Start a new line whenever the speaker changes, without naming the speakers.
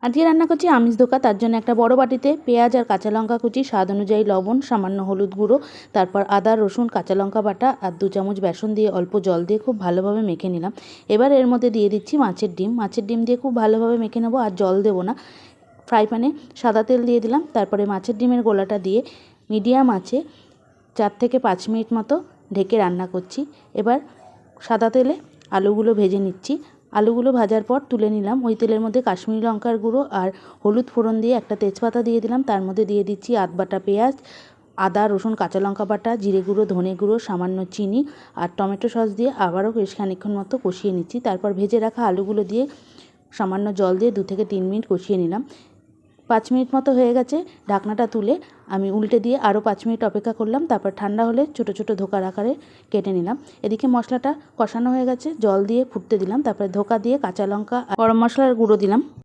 আজকে রান্না করছি আমিষ ধোকা। তার জন্য একটা বড় বাটিতে পেঁয়াজ আর কাঁচা লঙ্কা কুচি, স্বাদ অনুযায়ী লবণ, সামান্য হলুদ গুঁড়ো, তারপর আদা রসুন কাঁচা লঙ্কা বাটা আর 2 চামচ বেসন দিয়ে অল্প জল দিয়ে খুব ভালোভাবে মেখে নিলাম। এবার এর মধ্যে দিয়ে দিচ্ছি মাছের ডিম দিয়ে খুব ভালোভাবে মেখে নেবো, আর জল দেবো না। ফ্রাই প্যানে সাদা তেল দিয়ে দিলাম, তারপরে মাছের ডিমের গোলাটা দিয়ে মিডিয়াম আঁচে 4 থেকে 5 মিনিট মতো ঢেকে রান্না করছি। এবার সাদা তেলে আলুগুলো ভেজে নিচ্ছি। আলুগুলো ভাজার পর তুলে নিলাম। ওই তেলের মধ্যে কাশ্মীরি লঙ্কার গুঁড়ো আর হলুদ ফোড়ন দিয়ে একটা তেজপাতা দিয়ে দিলাম। তার মধ্যে দিয়ে দিচ্ছি আধ বাটা পেঁয়াজ, আদা রসুন কাঁচা লঙ্কা বাটা, জিরে গুঁড়ো, ধনে গুঁড়ো, সামান্য চিনি আর টমেটো সস দিয়ে আবারও বেশ খানিকক্ষণ মতো কষিয়ে নিচ্ছি। তারপর ভেজে রাখা আলুগুলো দিয়ে সামান্য জল দিয়ে 2 থেকে 3 মিনিট কষিয়ে নিলাম। 5 মিনিট মতো হয়ে গেছে। ঢাকনাটা তুলে আমি উল্টে দিয়ে আরও 5 মিনিট অপেক্ষা করলাম। তারপর ঠান্ডা হলে ছোটো ছোটো ধোকার আকারে কেটে নিলাম। এদিকে মশলাটা কষানো হয়ে গেছে, জল দিয়ে ফুটতে দিলাম। তারপরে ধোকা দিয়ে কাঁচা লঙ্কা আর গরম মশলার গুঁড়ো দিলাম।